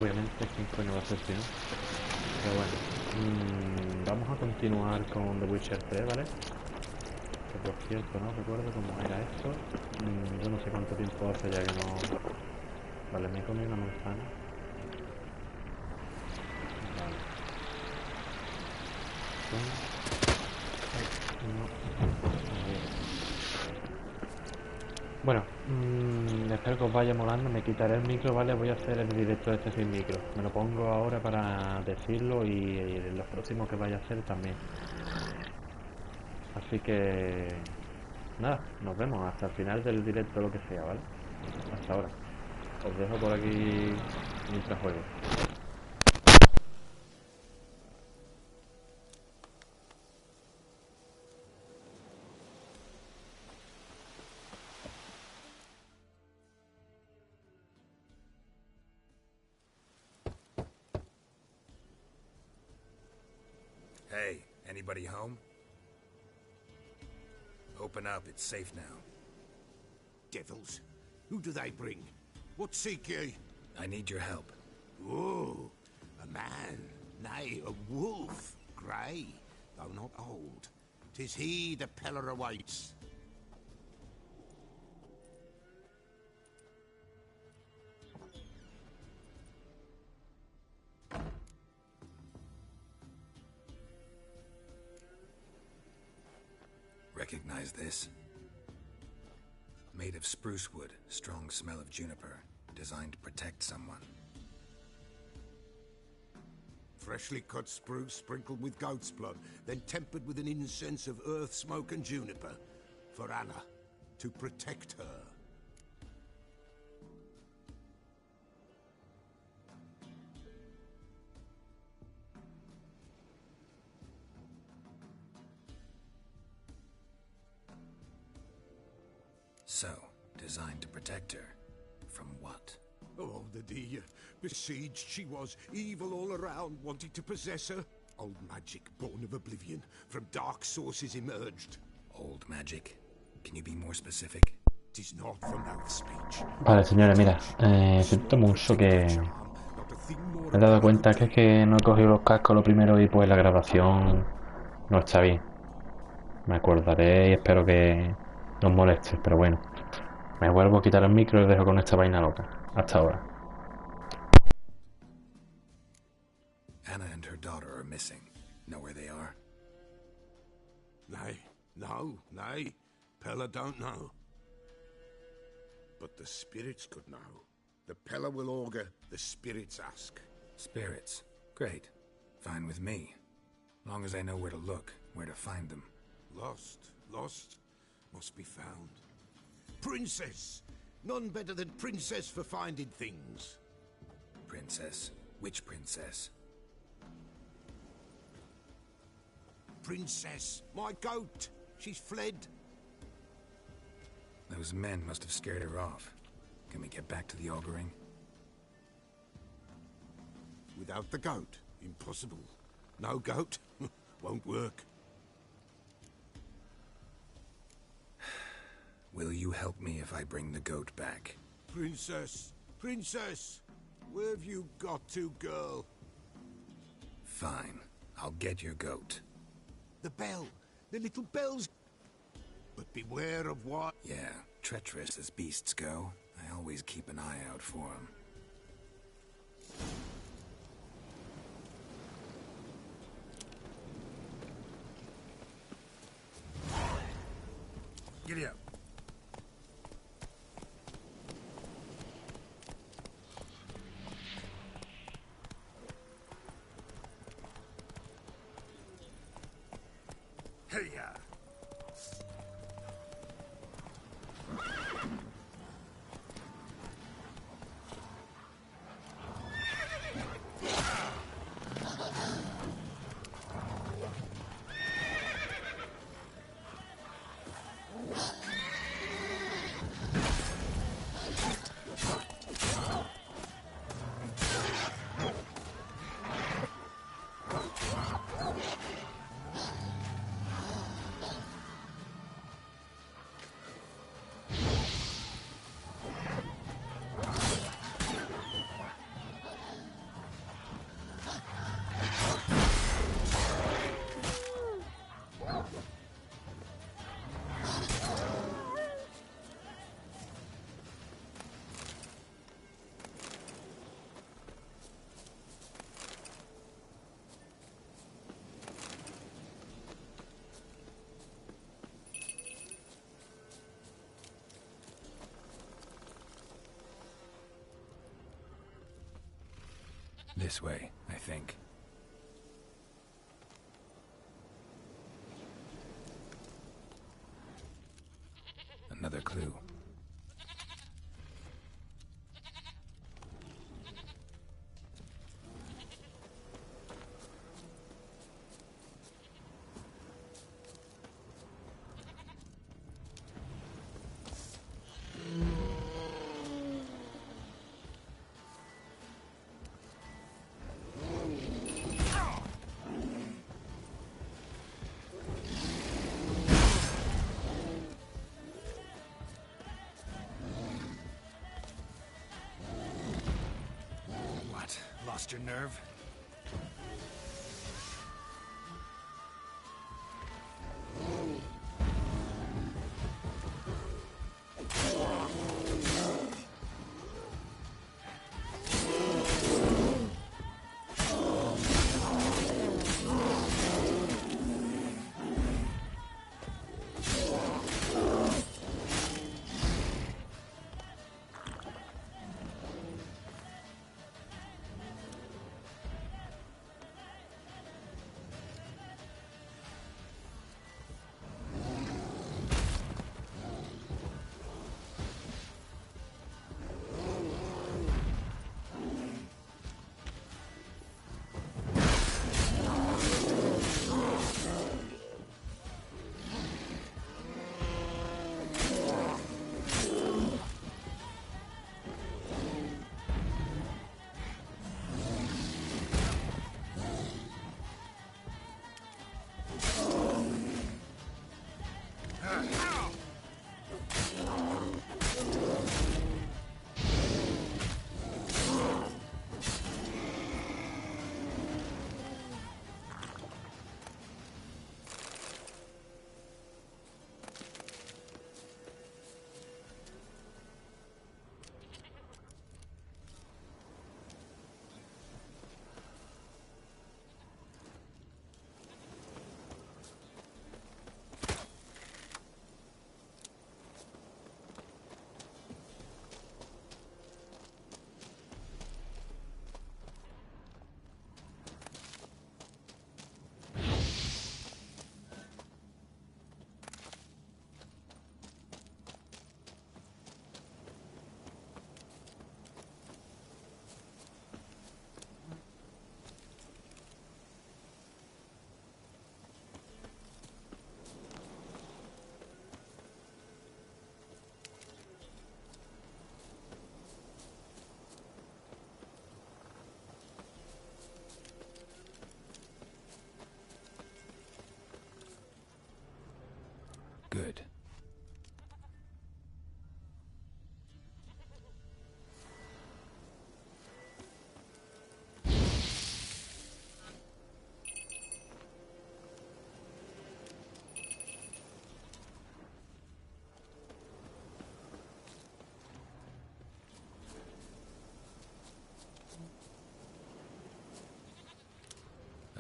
Obviamente, ¿quién coño va a ser si no? Pero bueno, vamos a continuar con The Witcher 3, ¿vale? Que por cierto, no recuerdo cómo era esto. Yo no sé cuánto tiempo hace ya que no... Vale, me he comido una manzana. Vale. Bueno, espero que os vaya molando. Me quitaré el micro, ¿vale? Voy a hacer el directo este sin micro. Me lo pongo ahora para decirlo y los próximos que vaya a hacer también. Así que... Nada, nos vemos hasta el final del directo, lo que sea, ¿vale? Hasta ahora. Os dejo por aquí mientras juego. Hey, anybody home? Open up, it's safe now. Devils, who do they bring? What seek ye? I need your help. Oh, a man, nay, a wolf, grey, though not old. 'Tis he the Peller awaits. Recognize this? Made of spruce wood, strong smell of juniper, designed to protect someone. Freshly cut spruce sprinkled with goat's blood, then tempered with an incense of earth, smoke and juniper. For Anna, to protect her. So, designed to protect her. From what? Oh, the besieged she was, evil all around, wanting to possess her. Old magic, born of oblivion, from dark sources emerged. Old magic? Can you be more specific? 'Tis not for mouth speech. Vale, señores, mira, siento mucho que me he dado cuenta que es que no he cogido los cascos lo primero y pues la grabación no está bien. Me acordaré y espero que no os moleste, pero bueno. Me vuelvo a quitar el micro y os dejo con esta vaina loca. Hasta ahora. Anna and her daughter are missing. Know where they are? Nay. Pella don't know. But the spirits could know. The Pella will augur, the spirits ask. Spirits. Great. Fine with me. Long as I know where to look, where to find them. Lost, must be found. Princess! None better than Princess for finding things. Princess? Which princess? Princess, my goat! She's fled. Those men must have scared her off. Can we get back to the auguring? Without the goat, impossible. No goat, won't work. Will you help me if I bring the goat back? Princess! Where have you got to, girl? Fine. I'll get your goat. The bell! The little bells! But beware of what... Yeah, treacherous as beasts go. I always keep an eye out for them. Giddy up. Hey-ya! This way, I think. Another clue. Lost your nerve? Good.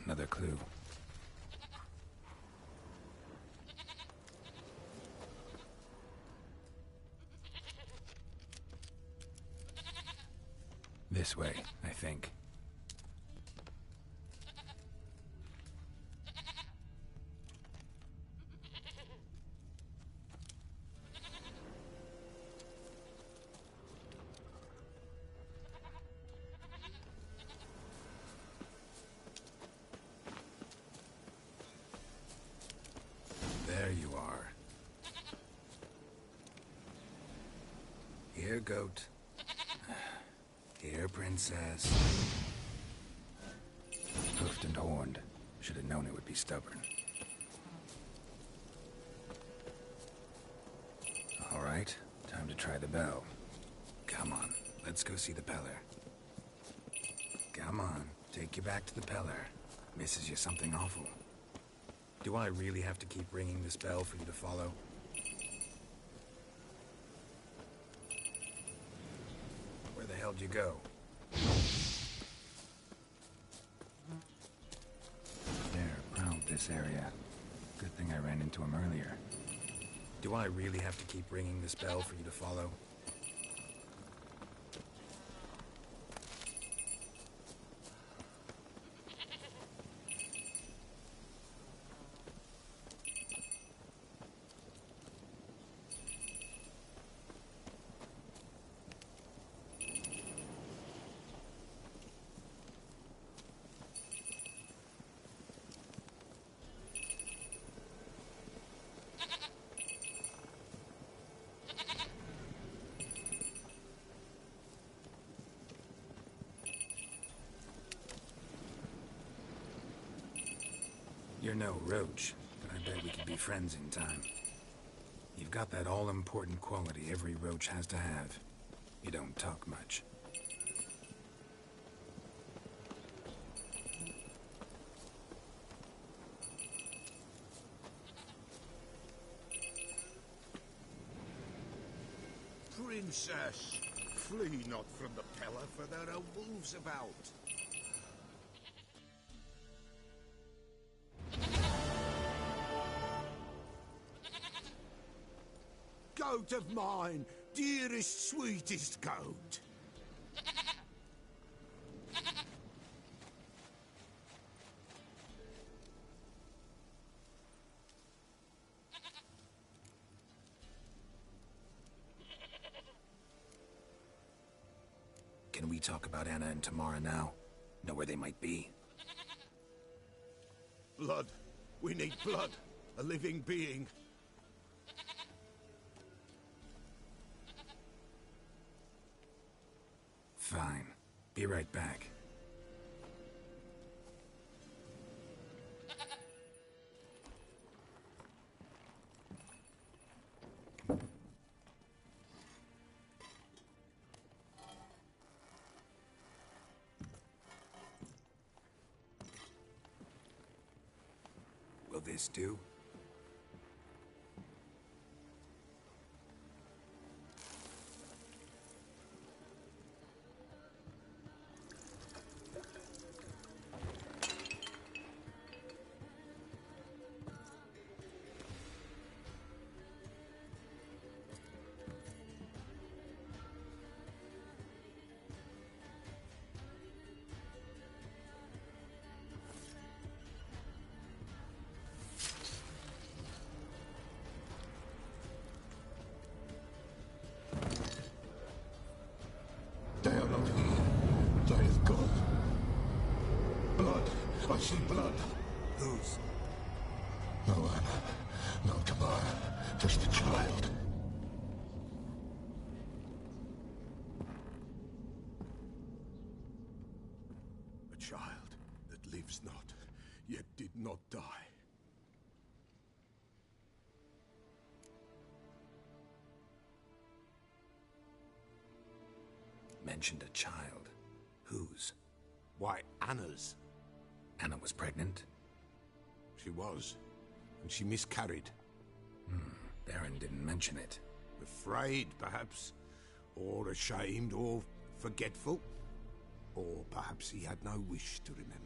Another clue. This way, I think. There you are. Here, goat. Here, princess. Hoofed and horned. Should have known it would be stubborn. All right, time to try the bell. Come on, let's go see the Peller. Come on, take you back to the Peller. Misses you something awful. Do I really have to keep ringing this bell for you to follow? Where the hell did you go? There, prowled this area. Good thing I ran into him earlier. Do I really have to keep ringing this bell for you to follow? You're no roach, but I bet we could be friends in time. You've got that all-important quality every roach has to have. You don't talk much. Princess, flee not from the Pella, for there are wolves about. Goat of mine, dearest, sweetest goat. Can we talk about Anna and Tamara now? Know where they might be? Blood. We need blood. A living being. Fine. Be right back. Will this do? They are not here. They have gone. Blood. I see blood. Whose? No Anna. No Tamara. Just a child. A child that lives not, yet did not die. Mentioned a child. Whose? Why, Anna's. Anna was pregnant? She was, and she miscarried. Baron didn't mention it. Afraid, perhaps, or ashamed, or forgetful. Or perhaps he had no wish to remember.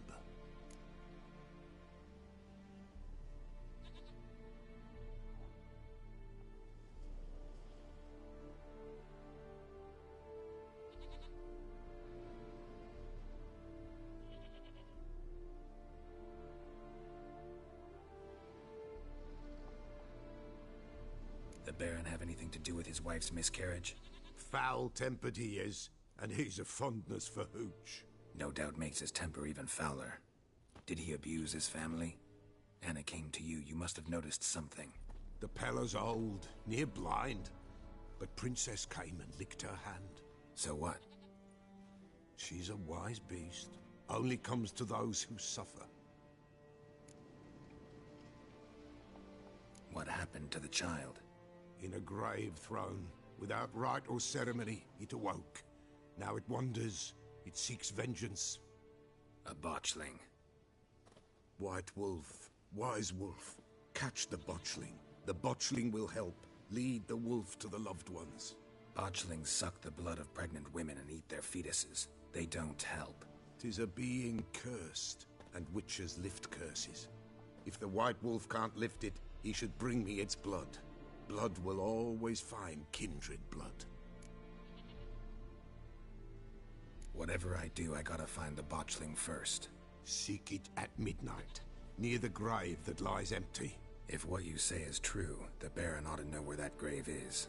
The Baron have anything to do with his wife's miscarriage? Foul-tempered he is, and he's a fondness for hooch. No doubt makes his temper even fouler. Did he abuse his family? Anna came to you. You must have noticed something. The Pella's old, near blind, but Princess came and licked her hand. So what? She's a wise beast. Only comes to those who suffer. What happened to the child? In a grave thrown, without rite or ceremony, it awoke. Now it wanders, it seeks vengeance. A botchling. White wolf, wise wolf, catch the botchling. The botchling will help, lead the wolf to the loved ones. Botchlings suck the blood of pregnant women and eat their fetuses. They don't help. 'Tis a being cursed, and witches lift curses. If the white wolf can't lift it, he should bring me its blood. Blood will always find kindred blood. Whatever I do, I gotta find the botchling first. Seek it at midnight, near the grave that lies empty. If what you say is true, the Baron ought to know where that grave is.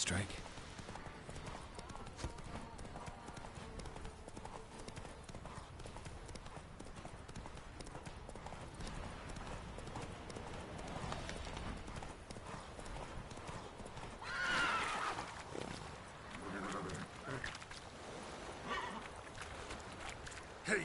strike? Hey,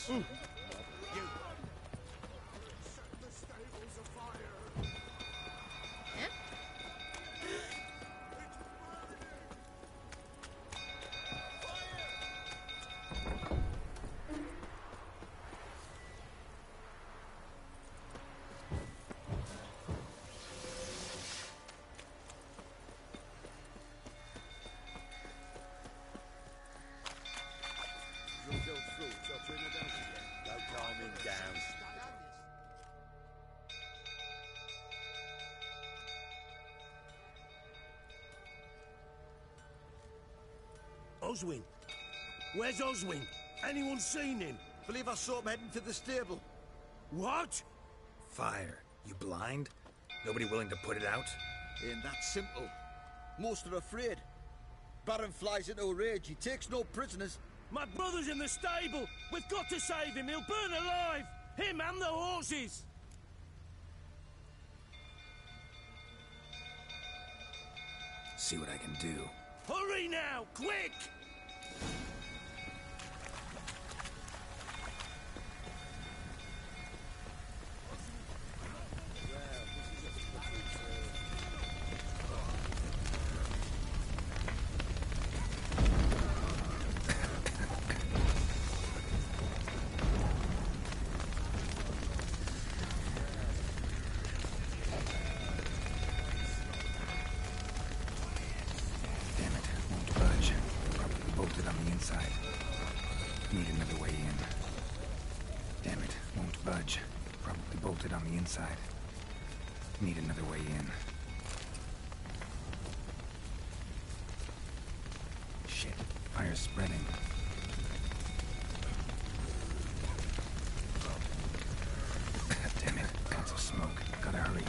You! Set the stables afire! Oswin? Where's Oswin? Anyone seen him? Believe I saw him heading to the stable. What? Fire. You blind? Nobody willing to put it out? Ain't that simple. Most are afraid. Baron flies into a rage. He takes no prisoners. My brother's in the stable. We've got to save him. He'll burn alive. Him and the horses. See what I can do. Hurry now, quick! Need another way in. Damn it, won't budge. Probably bolted on the inside. Need another way in. Shit, fire's spreading. Damn it, lots of smoke. Gotta hurry.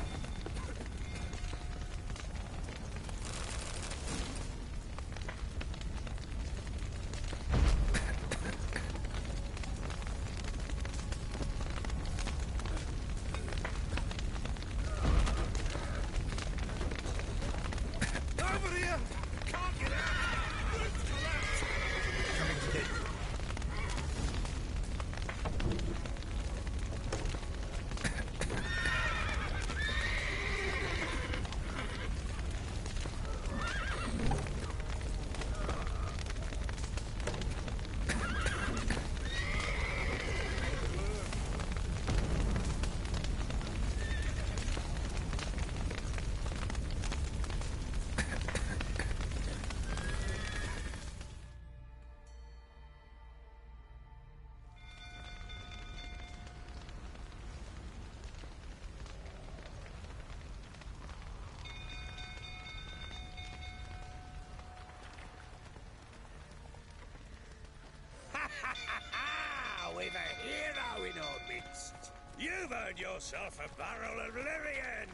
we've a hero in our midst. You've earned yourself a barrel of Lyrian.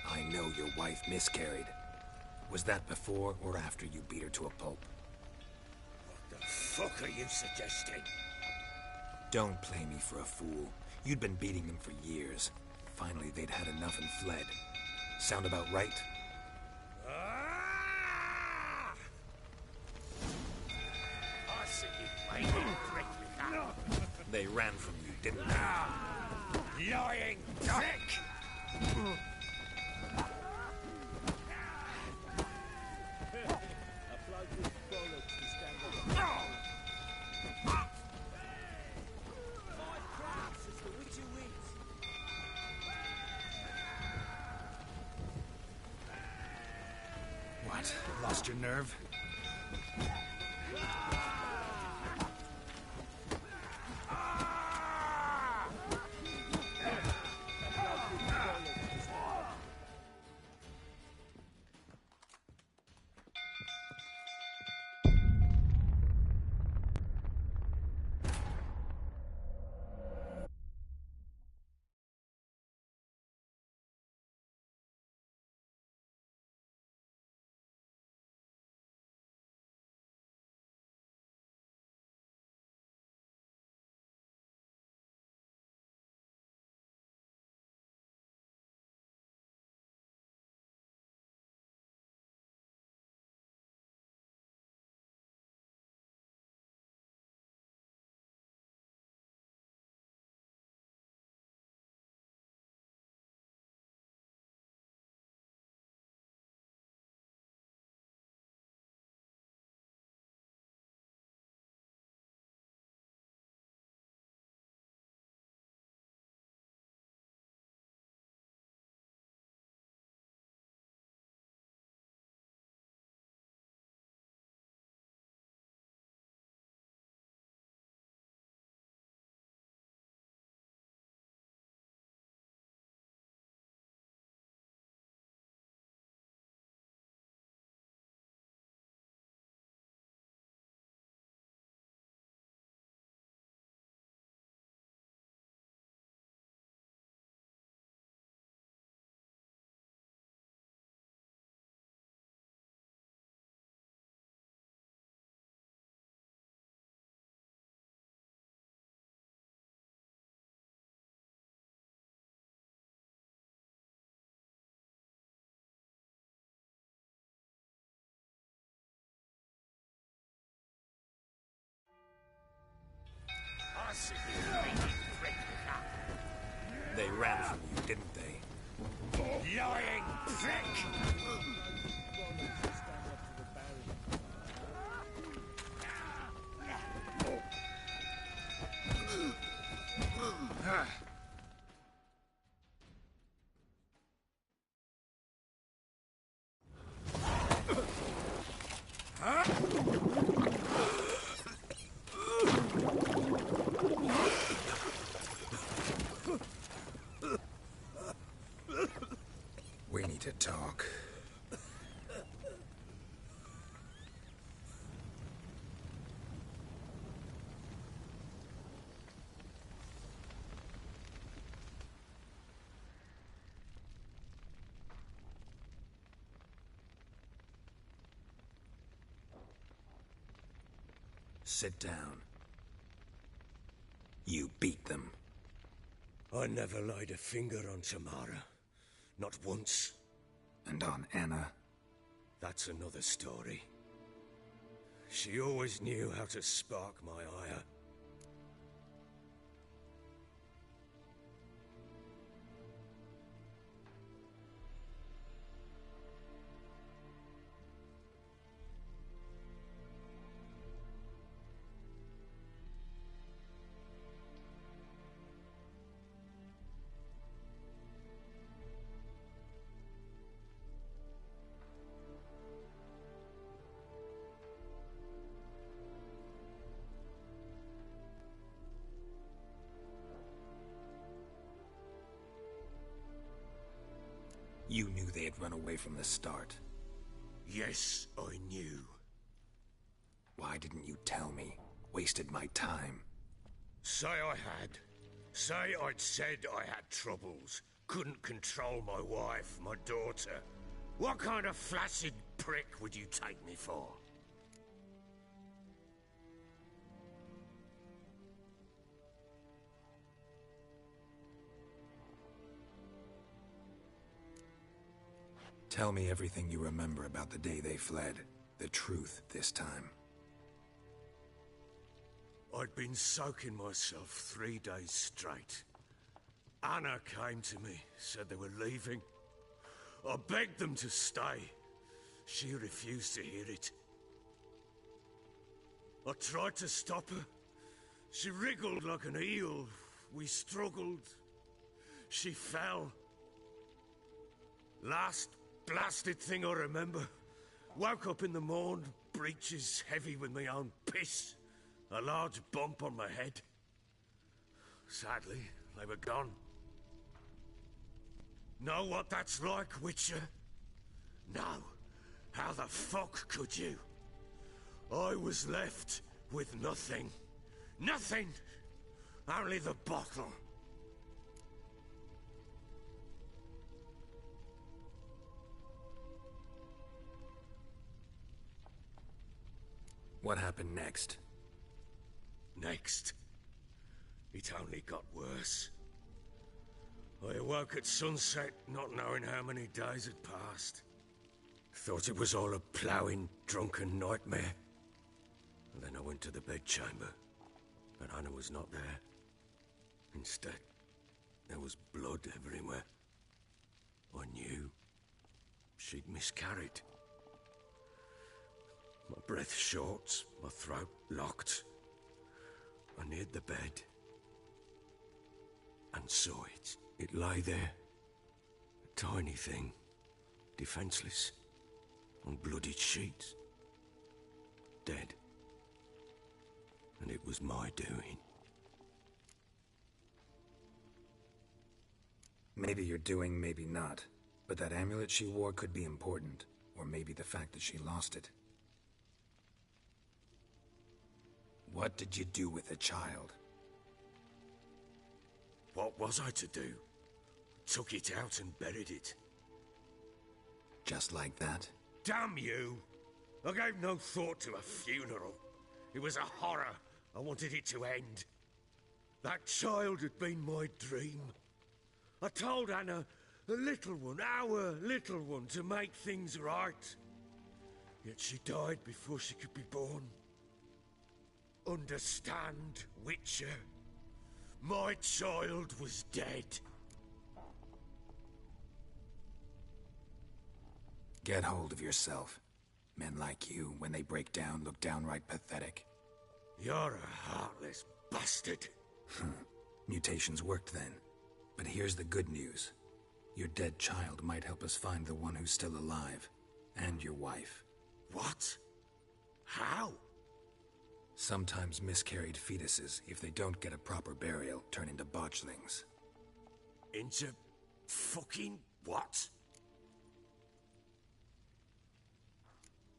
I know your wife miscarried. Was that before or after you beat her to a pulp? What the fuck are you suggesting? Don't play me for a fool. You'd been beating them for years. Finally, they'd had enough and fled. Sound about right? Ah! I see you playing prick with that. They ran from you, didn't they? Lying prick! What? Lost your nerve? I see you playing prick with that. They ran from you, didn't they? Lying prick! We need to talk. Sit down. You beat them. I never laid a finger on Tamara. Not once. And on Anna? That's another story. She always knew how to spark my ire. You knew they had run away from the start. Yes, I knew. Why didn't you tell me? Wasted my time. Say I had. Say I'd said I had troubles. Couldn't control my wife, my daughter. What kind of flaccid prick would you take me for? Tell me everything you remember about the day they fled. The truth this time. I'd been soaking myself 3 days straight. Anna came to me, said they were leaving. I begged them to stay. She refused to hear it. I tried to stop her. She wriggled like an eel. We struggled. She fell. Last blasted thing I remember. Woke up in the morn, breeches heavy with my own piss. A large bump on my head. Sadly, they were gone. Know what that's like, Witcher? No. How the fuck could you? I was left with nothing. Nothing! Only the bottle. What happened next? Next, it only got worse. I awoke at sunset, not knowing how many days had passed. Thought it was all a ploughing, drunken nightmare. And then I went to the bedchamber, but Anna was not there. Instead, there was blood everywhere. I knew she'd miscarried. My breath short, my throat locked. I neared the bed and saw it. It lay there, a tiny thing, defenseless, on bloodied sheets, dead. And it was my doing. Maybe you're doing, maybe not. But that amulet she wore could be important. Or maybe the fact that she lost it. What did you do with the child? What was I to do? Took it out and buried it. Just like that? Damn you! I gave no thought to a funeral. It was a horror. I wanted it to end. That child had been my dream. I told Anna, the little one, our little one, to make things right. Yet she died before she could be born. Understand, Witcher? My child was dead. Get hold of yourself. Men like you, when they break down, look downright pathetic. You're a heartless bastard. Mutations worked then. But here's the good news. Your dead child might help us find the one who's still alive. And your wife. What? How? Sometimes miscarried fetuses, if they don't get a proper burial, turn into botchlings. Into fucking what?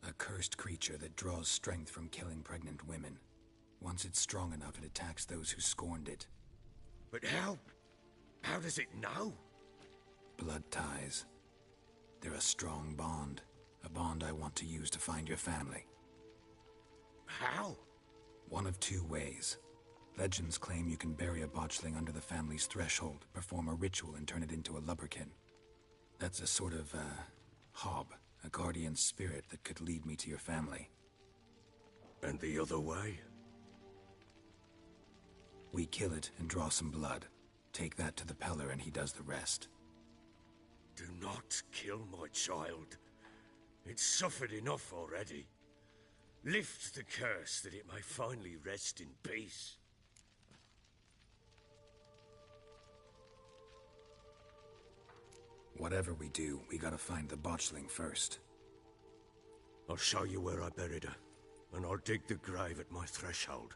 A cursed creature that draws strength from killing pregnant women. Once it's strong enough, it attacks those who scorned it. But how? How does it know? Blood ties. They're a strong bond. A bond I want to use to find your family. How? One of two ways. Legends claim you can bury a botchling under the family's threshold, perform a ritual, and turn it into a lubberkin. That's a sort of, hob, a guardian spirit that could lead me to your family. And the other way? We kill it and draw some blood. Take that to the Peller and he does the rest. Do not kill my child. It's suffered enough already. Lift the curse that it may finally rest in peace. Whatever we do, we gotta find the botchling first. I'll show you where I buried her, and I'll dig the grave at my threshold.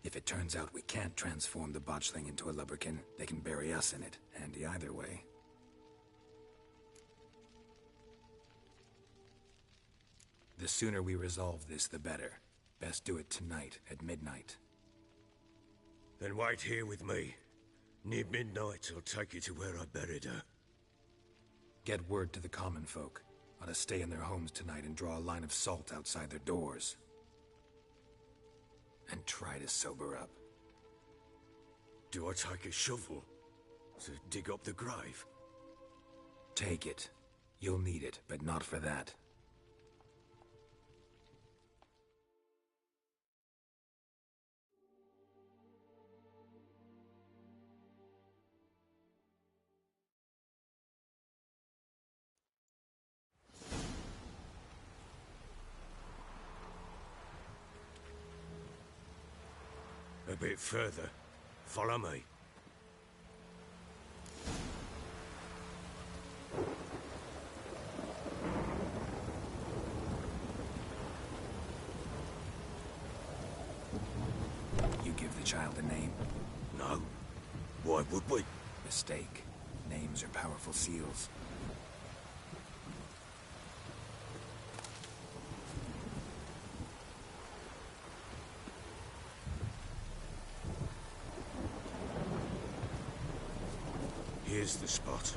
If it turns out we can't transform the botchling into a lubberkin, they can bury us in it. Handy either way. The sooner we resolve this, the better. Best do it tonight, at midnight. Then wait here with me. Near midnight, I'll take you to where I buried her. Get word to the common folk. Ought to stay in their homes tonight and draw a line of salt outside their doors. And try to sober up. Do I take a shovel to dig up the grave? Take it. You'll need it, but not for that. A bit further. Follow me. You give the child a name. No. Why would we? Mistake. Names are powerful seals. Here's the spot.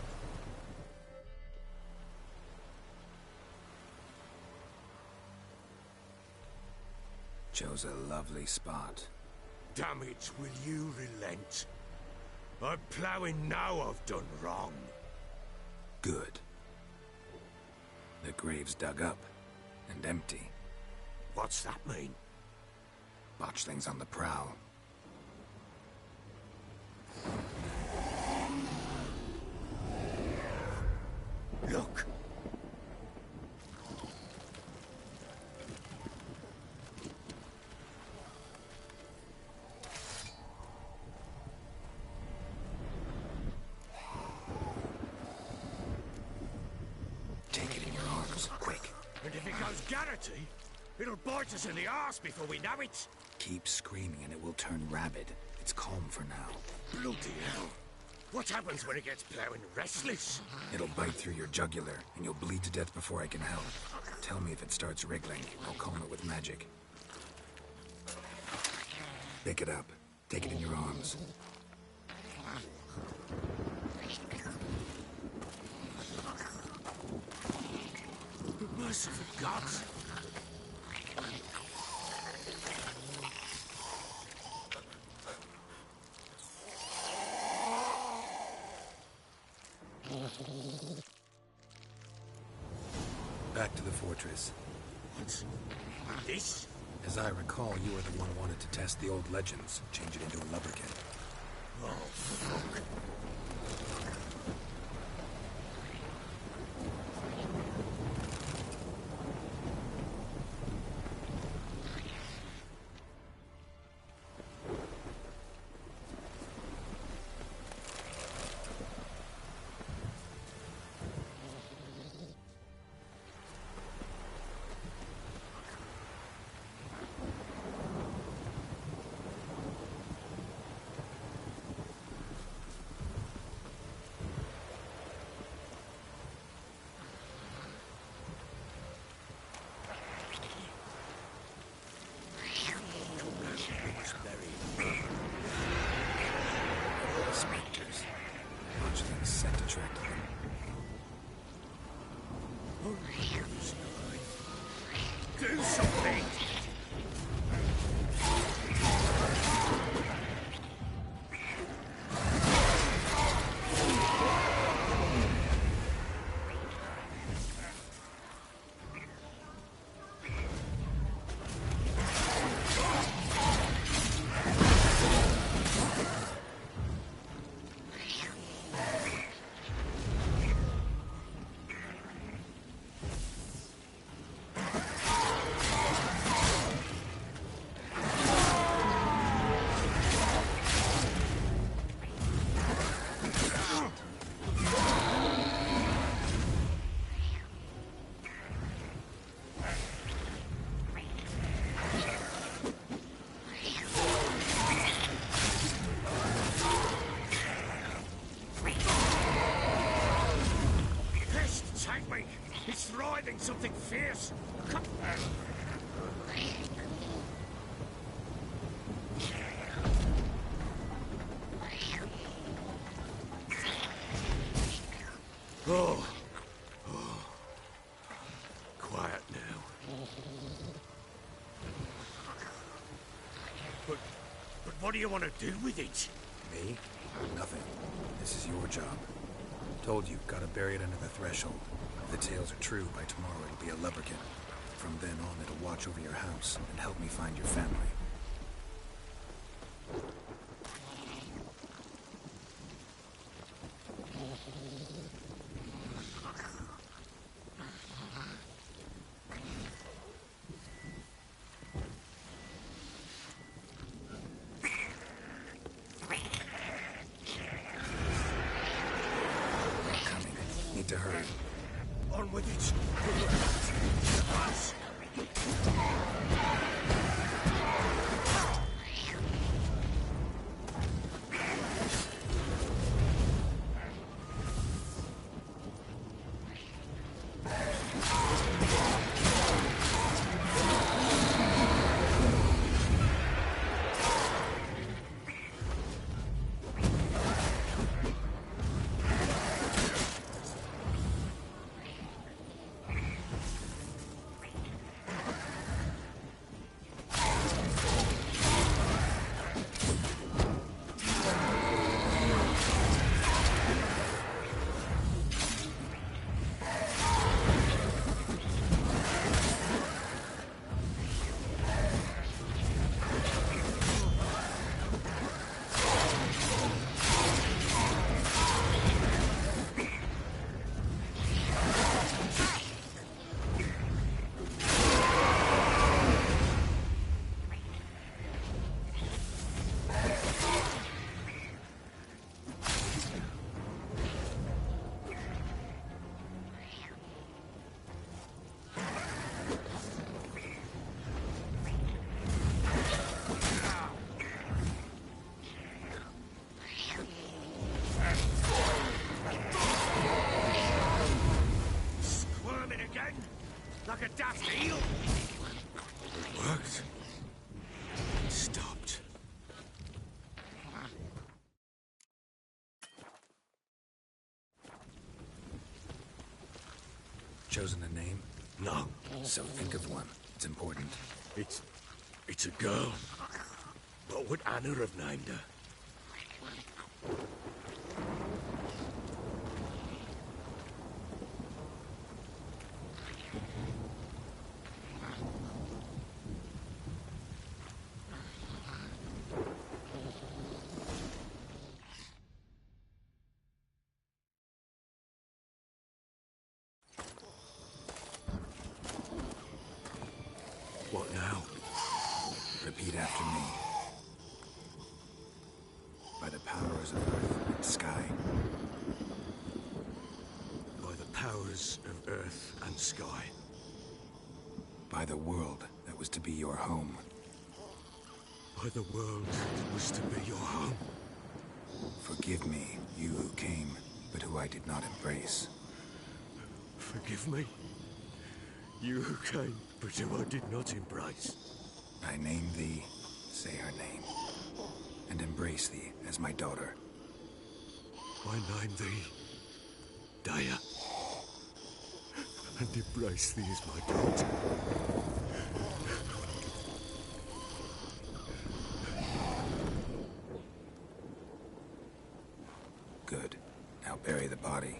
Chose a lovely spot. Damn it, will you relent? I'm ploughing now I've done wrong. Good. The grave's dug up and empty. What's that mean? Botchlings on the prowl. Look. Take it in your arms, quick. And if it goes garrety, it'll bite us in the arse before we know it. Keep screaming and it will turn rabid. It's calm for now. Bloody hell. What happens when it gets ploughing restless? It'll bite through your jugular, and you'll bleed to death before I can help. Tell me if it starts wriggling. I'll calm it with magic. Pick it up. Take it in your arms. Merciful gods. Back to the fortress. What's this? As I recall, you were the one who wanted to test the old legends, change it into a lubricant. Oh, fuck. Spectres. Botchlings set to track them. Do something! It's writhing something fierce. Come. What do you want to do with it? Me? Nothing. This is your job. Told you, gotta bury it under the threshold. If the tales are true, by tomorrow it'll be a lubberkin. From then on, it'll watch over your house and help me find your family. Need to hurry. On with it. Demás. Like a daft eel. It worked. It stopped. Chosen a name? No. So think of one. It's important. It's a girl. What would Anna have named her? What now? Repeat after me. By the powers of earth and sky. By the powers of earth and sky. By the world that was to be your home. By the world that was to be your home. Forgive me, you who came, but who I did not embrace. Forgive me. You who came, but who I did not embrace. I name thee, say her name, and embrace thee as my daughter. I name thee, Daya, and embrace thee as my daughter. Good. Now bury the body.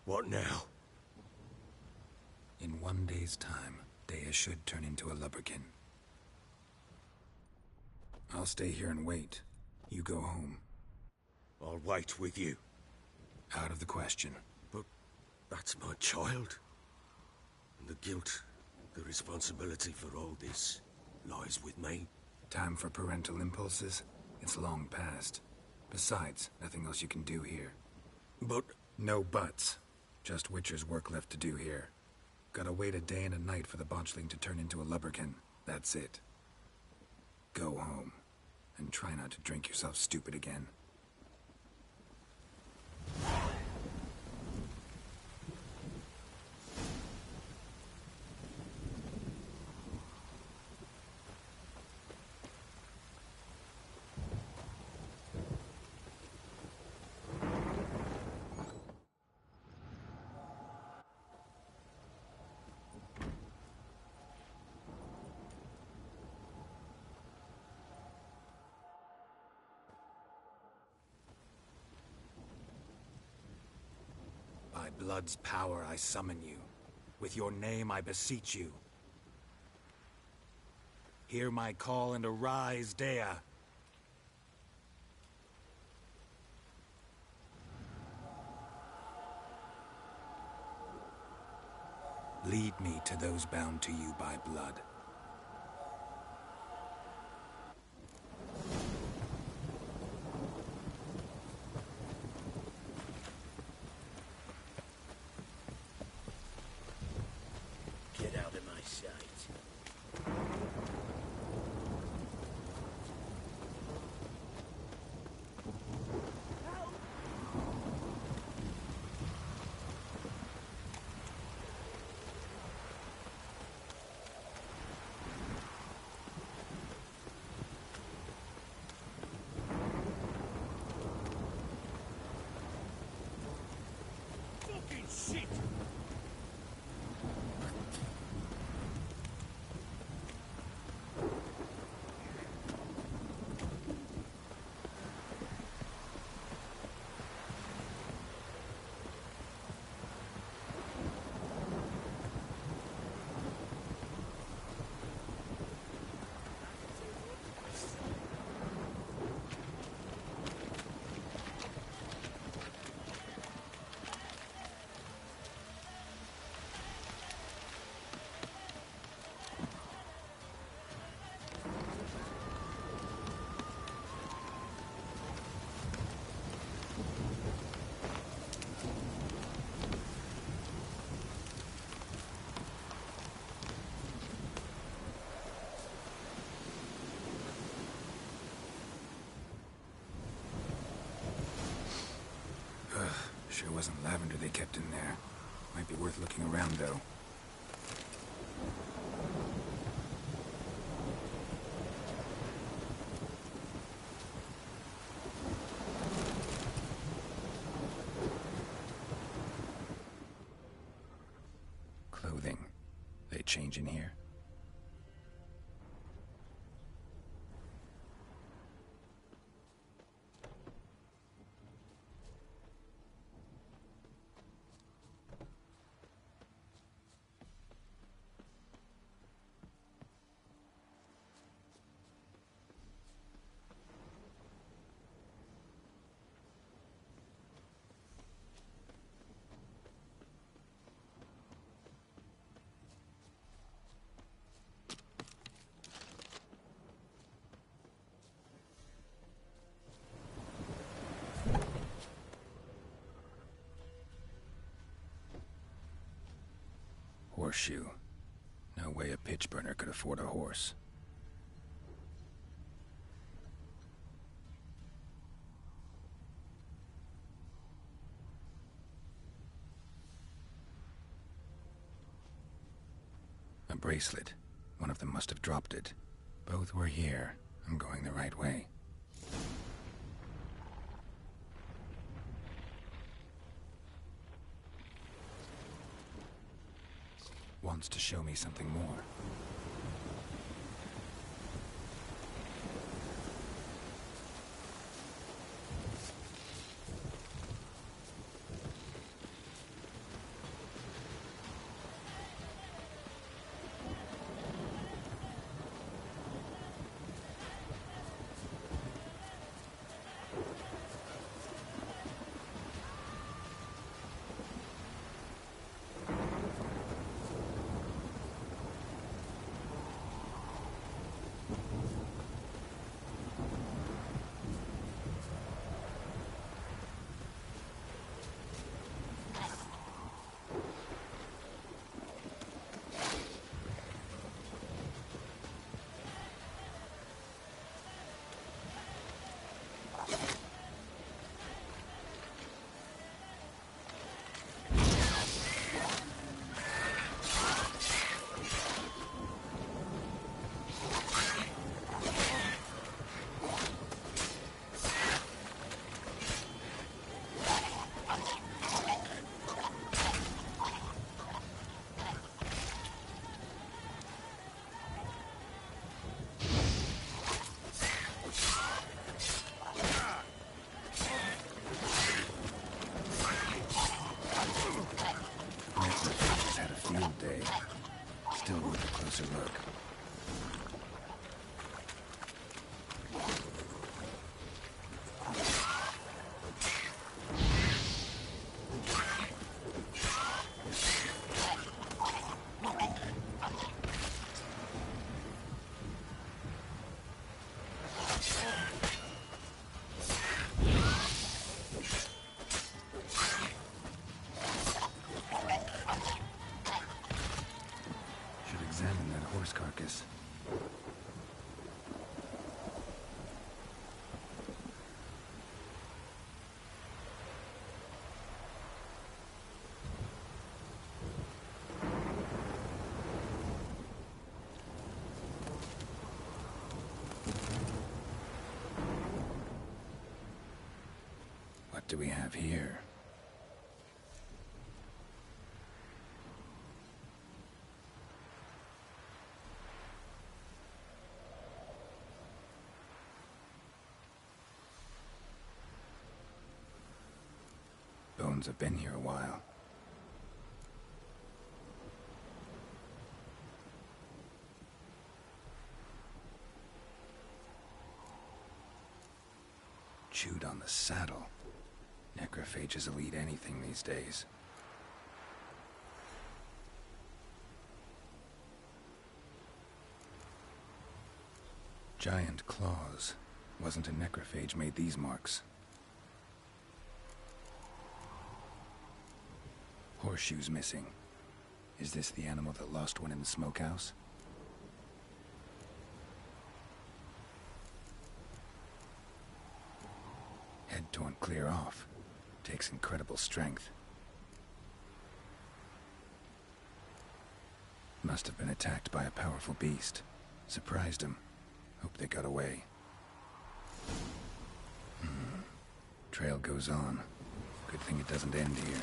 What now? In 1 day's time, Daya should turn into a lubberkin. I'll stay here and wait. You go home. I'll wait with you. Out of the question. But that's my child. And the guilt, the responsibility for all this lies with me. Time for parental impulses? It's long past. Besides, nothing else you can do here. But No buts. Just Witcher's work left to do here. Gotta wait a day and a night for the botchling to turn into a lubberkin. That's it. Go home. And try not to drink yourself stupid again. blood's power I summon you. With your name I beseech you. Hear my call and arise, Dea. Lead me to those bound to you by blood. Get out of my sight. Fucking shit! Sure wasn't lavender they kept in there. Might be worth looking around, though. Clothing. They change in here? Horseshoe. No way a pitch burner could afford a horse. A bracelet. One of them must have dropped it. Both were here. I'm going the right way. Wants to show me something more. do we have here? Bones have been here a while. Chewed on the saddle. Necrophages will eat anything these days. Giant claws. Wasn't a necrophage made these marks. Horseshoes missing. Is this the animal that lost one in the smokehouse? Head torn clear off. Takes incredible strength. Must have been attacked by a powerful beast. Surprised him. Hope they got away. Trail goes on. Good thing it doesn't end here.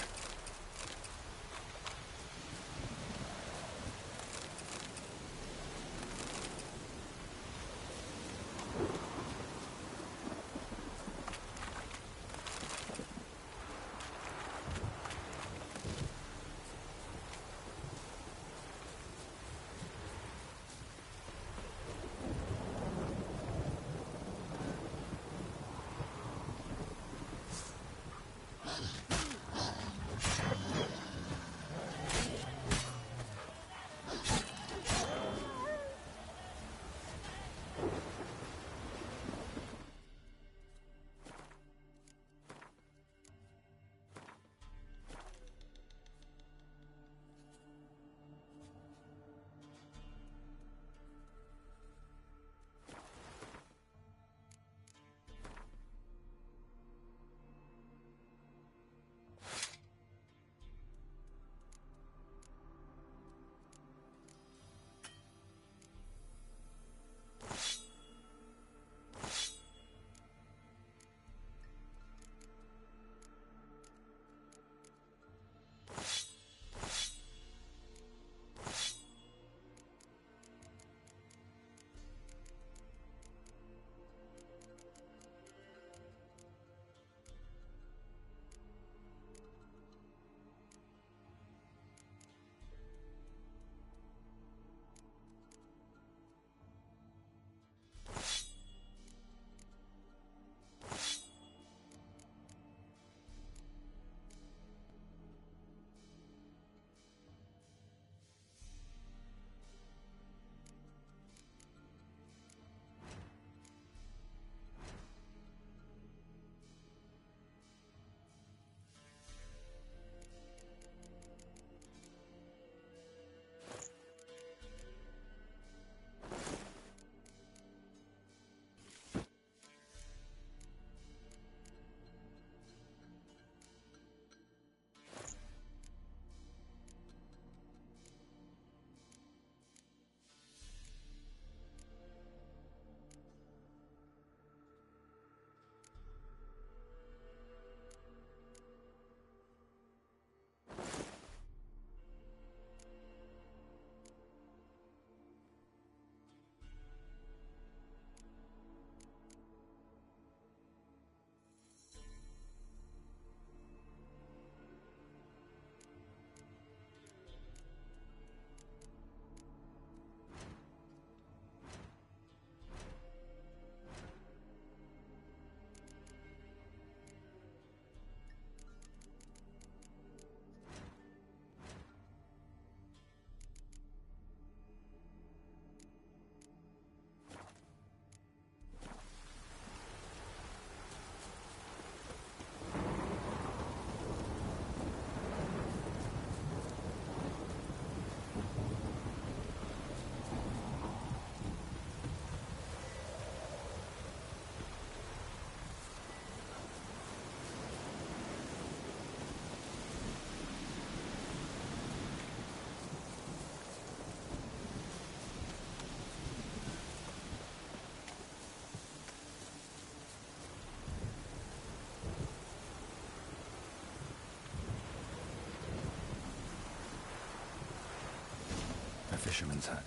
fisherman's hut.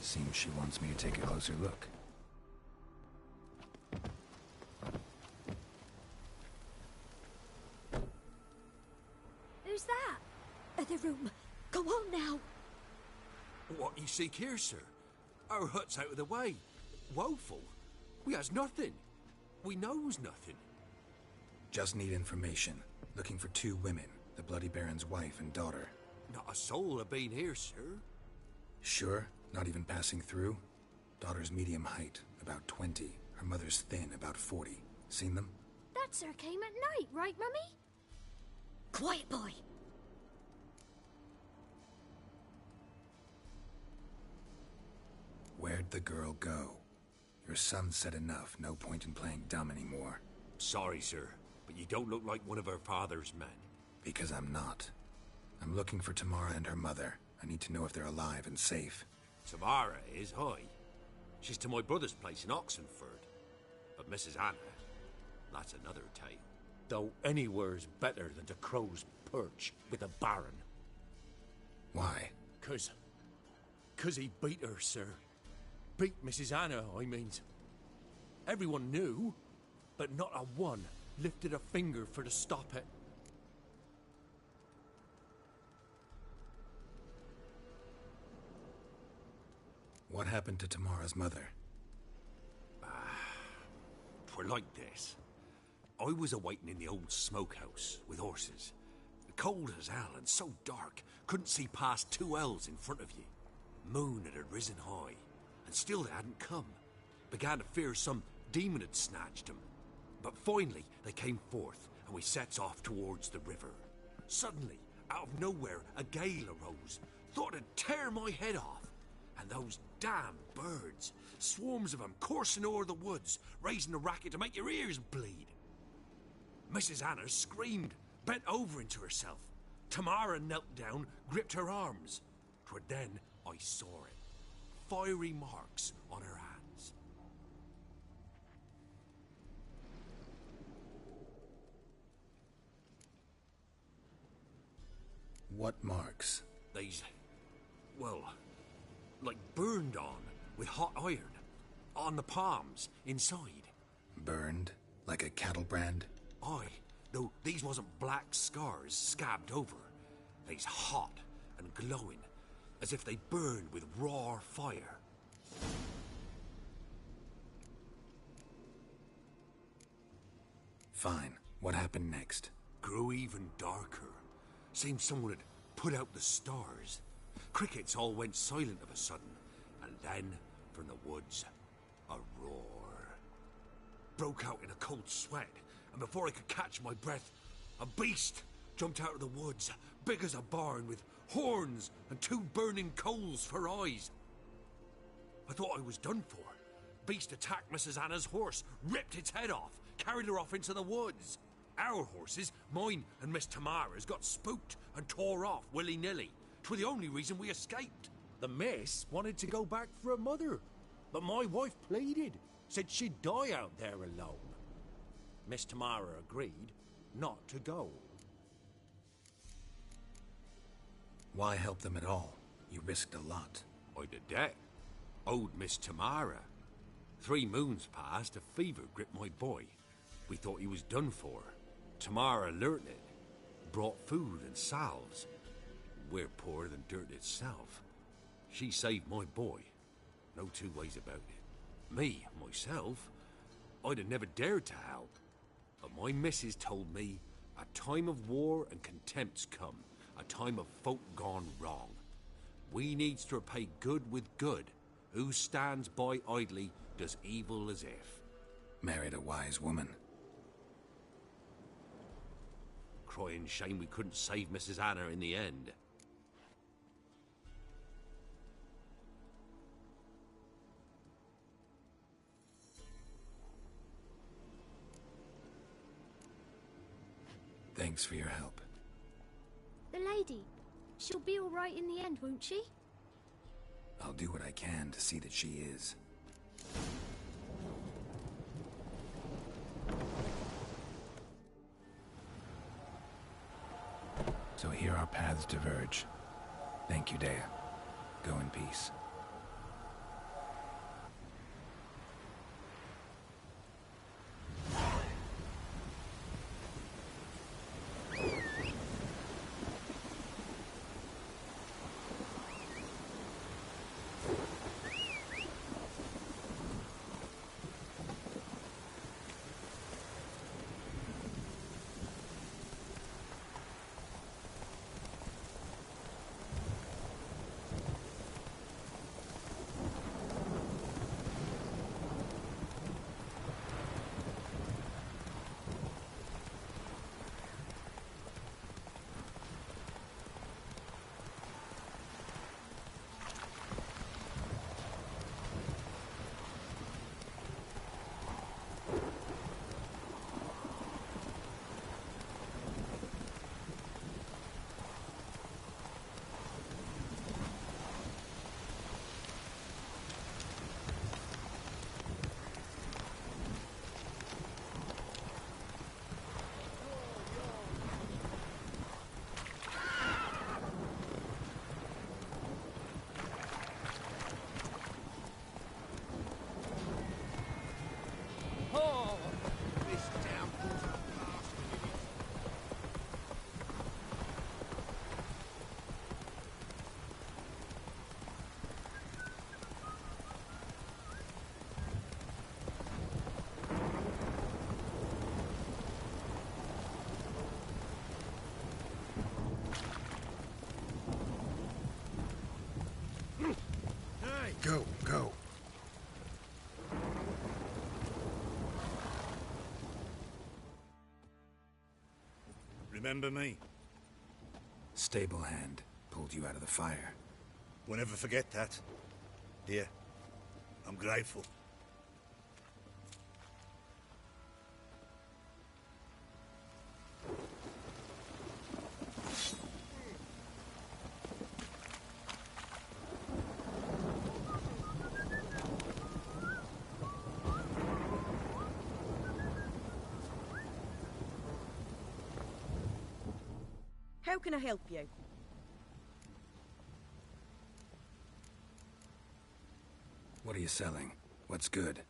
Seems she wants me to take a closer look. Who's that? Other room. Go on now. What you seek here, sir? Our hut's out of the way. Woeful. We has nothing. We knows nothing. Just need information. Looking for 2 women, the Bloody Baron's wife and daughter. Not a soul have been here, sir. Sure? Not even passing through? Daughter's medium height, about 20. Her mother's thin, about 40. Seen them? That sir came at night, right, Mummy? Quiet, boy. Where'd the girl go? Your son said enough, no point in playing dumb anymore. Sorry, sir, but you don't look like one of our father's men. Because I'm not. I'm looking for Tamara and her mother. I need to know if they're alive and safe. Tamara is, hi. She's to my brother's place in Oxenford. But Mrs. Anna, that's another tale. Though anywhere's better than to Crow's Perch with a baron. Why? 'Cause he beat her, sir. Beat Mrs. Anna, I mean. Everyone knew, but not a one lifted a finger for to stop it. What happened to Tamara's mother? 'Twere like this. I was awaiting in the old smokehouse with horses. Cold as hell and so dark, couldn't see past 2 ells in front of you. Moon had risen high, and still they hadn't come. Began to fear some demon had snatched them. But finally they came forth, and we sets off towards the river. Suddenly, out of nowhere, a gale arose. Thought it'd tear my head off. And those damn birds, swarms of them coursing o'er the woods, raising a racket to make your ears bleed. Mrs. Anna screamed, bent over into herself. Tamara knelt down, gripped her arms. 'Twere then I saw it. Fiery marks on her hands. What marks? These, well, like burned on with hot iron. On the palms, inside. Burned? Like a cattle brand? Aye, though these wasn't black scars scabbed over. They's hot and glowing, as if they burned with raw fire. Fine. What happened next? Grew even darker. Seemed someone had put out the stars. Crickets all went silent of a sudden, and then, from the woods, a roar. Broke out in a cold sweat, and before I could catch my breath, a beast jumped out of the woods, big as a barn, with horns and 2 burning coals for eyes. I thought I was done for. Beast attacked Mrs. Anna's horse, ripped its head off, carried her off into the woods. Our horses, mine and Miss Tamara's, got spooked and tore off willy-nilly. 'Twere the only reason we escaped. The miss wanted to go back for her mother, but my wife pleaded, said she'd die out there alone. Miss Tamara agreed not to go. Why help them at all? You risked a lot. I'd a debt. Owed Miss Tamara. 3 moons passed, a fever gripped my boy. We thought he was done for. Tamara learnt it. Brought food and salves. We're poorer than dirt itself. She saved my boy. No 2 ways about it. Me, myself, I'd have never dared to help. But my missus told me a time of war and contempt's come. A time of folk gone wrong. We needs to repay good with good. Who stands by idly does evil as if. Married a wise woman. Crying shame we couldn't save Mrs. Anna in the end. Thanks for your help. The lady. She'll be all right in the end, won't she? I'll do what I can to see that she is. So here our paths diverge. Thank you, Dea. Go in peace. Go, go. Remember me? Stable hand pulled you out of the fire. Won't ever forget that. Here, I'm grateful. How can I help you? What are you selling? What's good?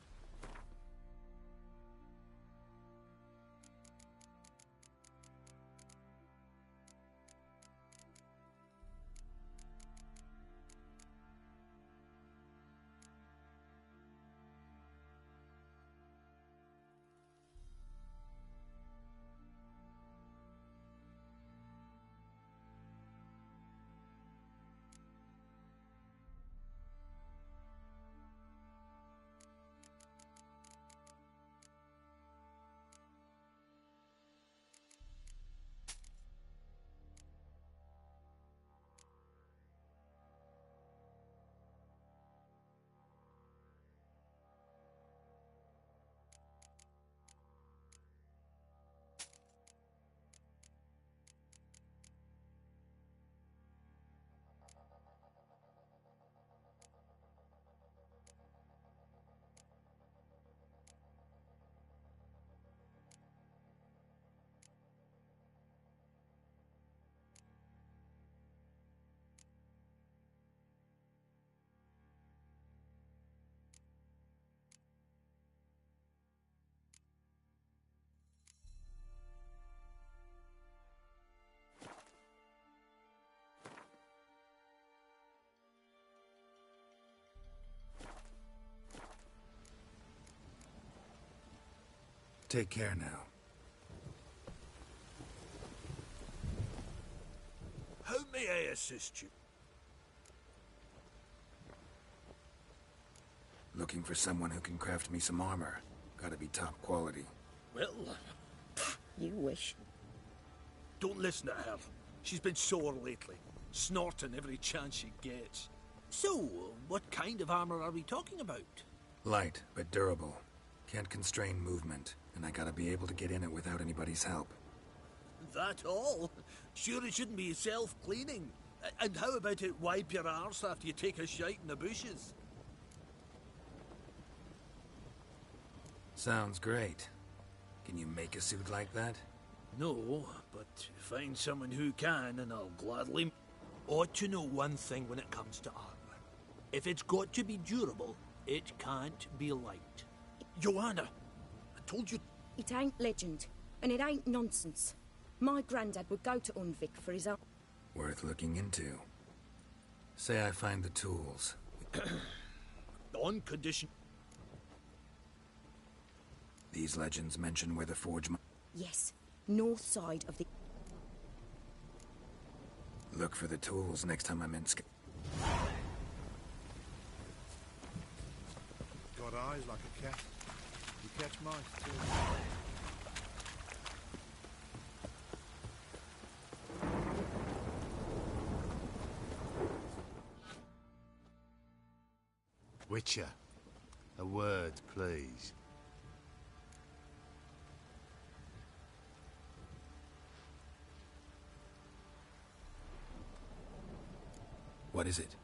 Take care now. How may I assist you? Looking for someone who can craft me some armor. Gotta be top quality. Well, You wish. don't listen to her. She's been sore lately, snorting every chance she gets. So, what kind of armor are we talking about? Light, but durable. Can't constrain movement, and I gotta be able to get in it without anybody's help. That all? Sure it shouldn't be self-cleaning. And how about it wipe your arse after you take a shite in the bushes? Sounds great. Can you make a suit like that? No, but find someone who can and I'll gladly... Ought to know one thing when it comes to armor. If it's got to be durable, it can't be light. Joanna, I told you... It ain't legend, and it ain't nonsense. My granddad would go to Unvik for his own... Worth looking into. Say I find the tools. On condition... These legends mention where the forge... Yes, north side of the... Look for the tools next time I'm in... Got eyes like a cat. You catch mice too. Witcher, a word, please. What is it?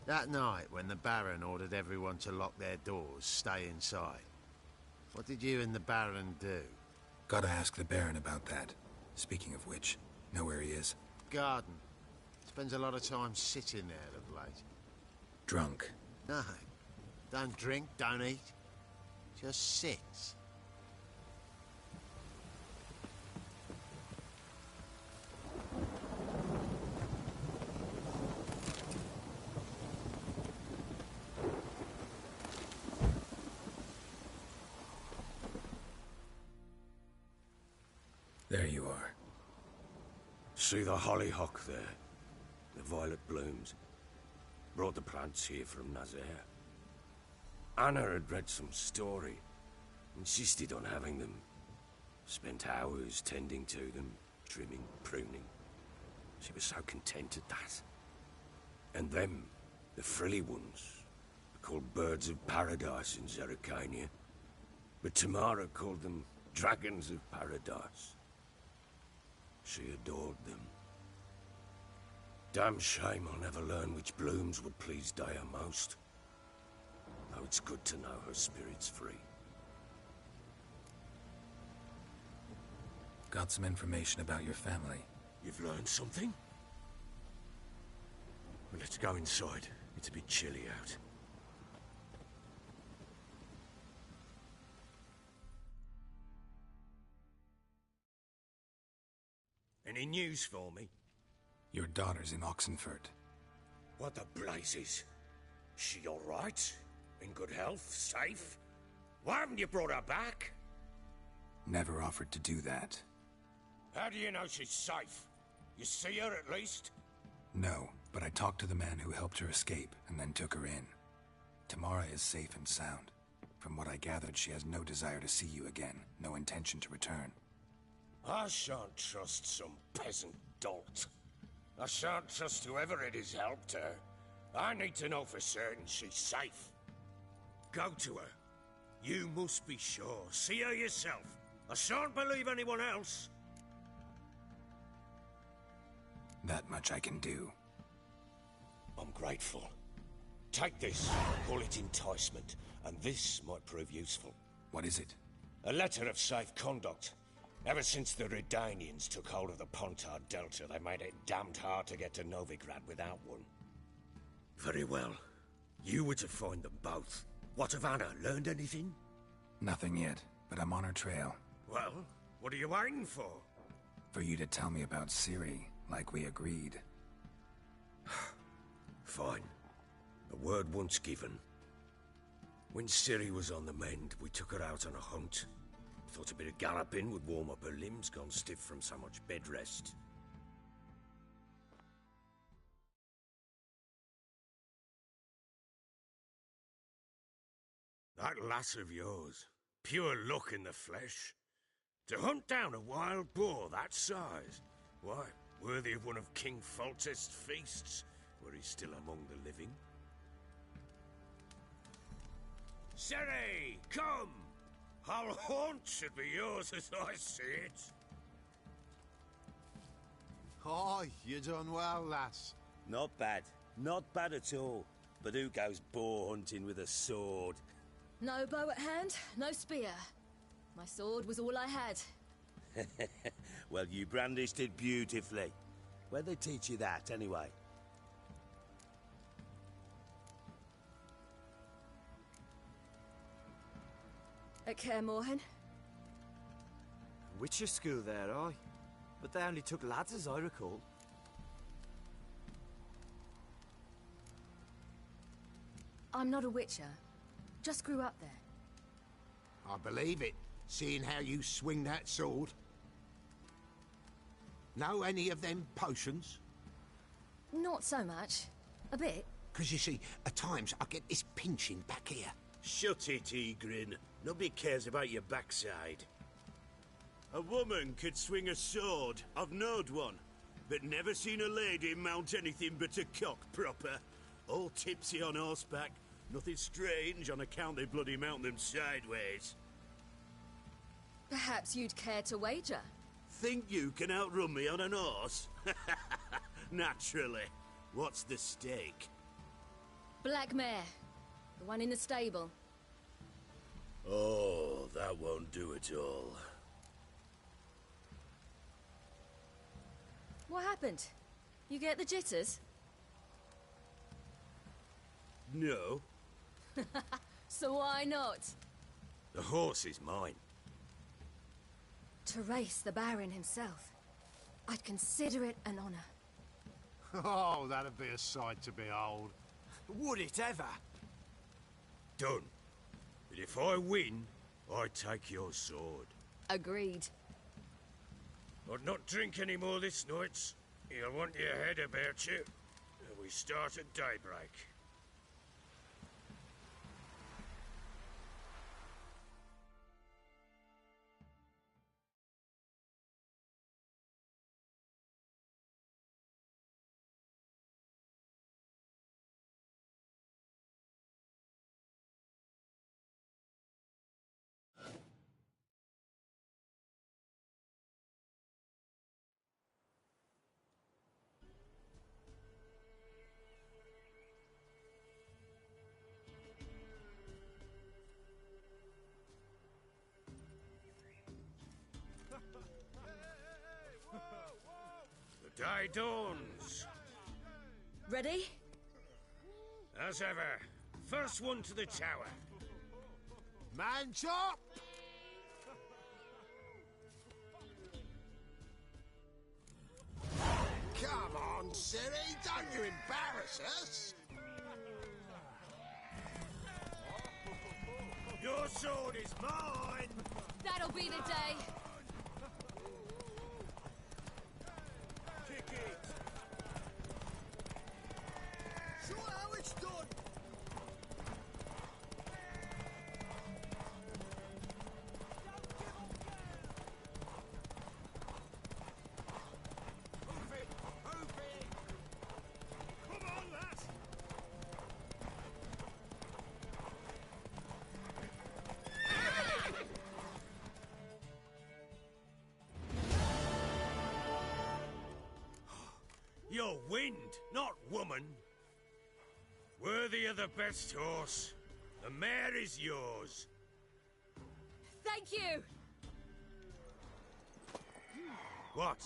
That night when the Baron ordered everyone to lock their doors, stay inside. What did you and the Baron do? Gotta ask the Baron about that. Speaking of which, know where he is? Garden. Spends a lot of time sitting there of late. Drunk. No. Don't drink, don't eat. Just sits. There you are. See the hollyhock there? The violet blooms. Brought the plants here from Nazaire. Anna had read some story. Insisted on having them. Spent hours tending to them, trimming, pruning. She was so content at that. And them, the frilly ones, are called birds of paradise in Zerrikania. But Tamara called them dragons of paradise. She adored them. Damn shame I'll never learn which blooms would please Daya most. Though it's good to know her spirit's free. Got some information about your family. You've learned something? Well, let's go inside. It's a bit chilly out. Any news for me? Your daughter's in Oxenfurt. What the blazes? She all right? In good health? Safe? Why haven't you brought her back? Never offered to do that. How do you know she's safe? You see her at least? No, but I talked to the man who helped her escape and then took her in. Tamara is safe and sound. From what I gathered, she has no desire to see you again, no intention to return. I shan't trust some peasant dolt. I shan't trust whoever it is helped her. I need to know for certain she's safe. Go to her. You must be sure. See her yourself. I shan't believe anyone else. That much I can do. I'm grateful. Take this. Call it enticement. And this might prove useful. What is it? A letter of safe conduct. Ever since the Redanians took hold of the Pontard Delta, they made it damned hard to get to Novigrad without one. Very well. You were to find them both. What of Anna? Learned anything? Nothing yet, but I'm on her trail. Well, what are you waiting for? For you to tell me about Ciri, like we agreed. Fine. The word once given. When Ciri was on the mend, we took her out on a hunt. Thought a bit of galloping would warm up her limbs, gone stiff from so much bed rest. That lass of yours, pure luck in the flesh. To hunt down a wild boar that size, why, worthy of one of King Foltest's feasts, were he still among the living. Ciri, come! Our haunt should be yours as I see it. Hi, you done well, lass. Not bad. Not bad at all. But who goes boar hunting with a sword? No bow at hand, no spear. My sword was all I had. Well, you brandished it beautifully. Where'd they teach you that, anyway? At Kaer Morhen? Witcher school there, aye. But they only took lads, as I recall. I'm not a witcher. Just grew up there. I believe it, seeing how you swing that sword. Know any of them potions? Not so much. A bit. Because you see, at times I get this pinching back here. Shut it, Egrin. Nobody cares about your backside. A woman could swing a sword. I've knowed one. But never seen a lady mount anything but a cock proper. All tipsy on horseback. Nothing strange on account they bloody mount them sideways. Perhaps you'd care to wager? Think you can outrun me on an horse? Naturally. What's the stake? Black mare. The one in the stable. Oh, that won't do it all. What happened? You get the jitters? No. So why not? The horse is mine. To race the Baron himself. I'd consider it an honor. Oh, that'd be a sight to behold. Would it ever? Done. But if I win, I take your sword. Agreed. I'd not drink any more this night. You'll want your head about you. We start at daybreak. The day dawns. Ready? As ever, first one to the tower. Man chop! Come on, Siri, don't you embarrass us! Your sword is mine! That'll be the day. Kick it! Show how it's done! Come on, lads! You're wind, not woman. Worthy of the best horse. The mare is yours. Thank you. What?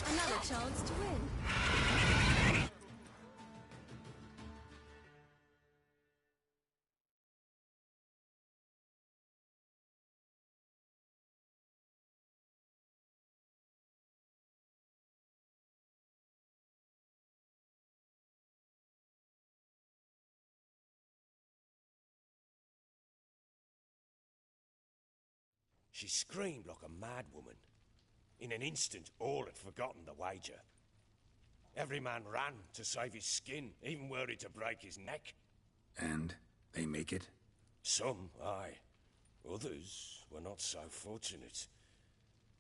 Another chance to win. She screamed like a mad woman. In an instant, all had forgotten the wager. Every man ran to save his skin, even were it to break his neck. And they make it? Some, aye. Others were not so fortunate.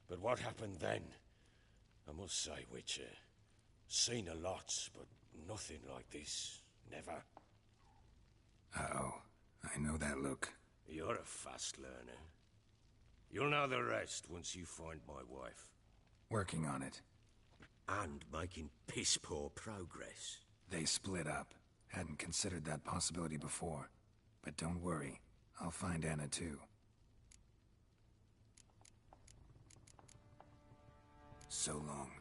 But what happened then? I must say, Witcher, seen a lot, but nothing like this. Never. Uh-oh. I know that look. You're a fast learner. You'll know the rest once you find my wife. Working on it. And making piss-poor progress. They split up. Hadn't considered that possibility before. But don't worry. I'll find Anna too. So long.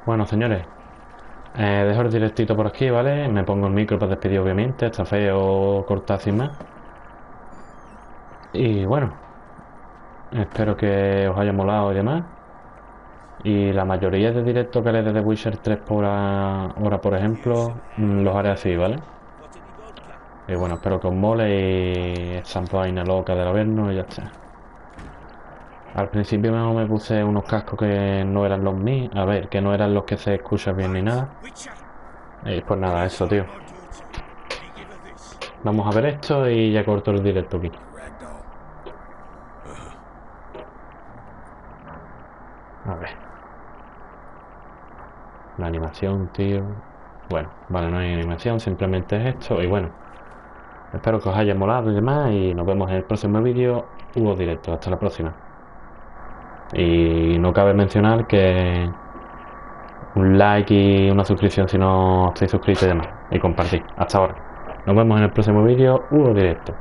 Bueno, señores, dejo el directito por aquí, ¿vale? Me pongo el micro para despedir, obviamente. Está feo cortar sin más. Y bueno, espero que os haya molado y demás. Y la mayoría de directos que haré de The Witcher 3 por hora, por ejemplo, los haré así, ¿vale? Y bueno, espero que os mole y esa vaina loca del averno y ya está. Al principio me puse unos cascos que no eran los míos, a ver, que no eran los que se escuchan bien ni nada. Y pues nada, eso, tío. Vamos a ver esto y ya corto el directo aquí. A ver. La animación, tío. Bueno, vale, no hay animación, simplemente es esto. Y bueno, espero que os haya molado y demás. Y nos vemos en el próximo vídeo. Hubo directo, hasta la próxima. Y no cabe mencionar que un like y una suscripción si no estáis suscritos y demás. Y compartir. Hasta ahora. Nos vemos en el próximo vídeo. Hubo directo.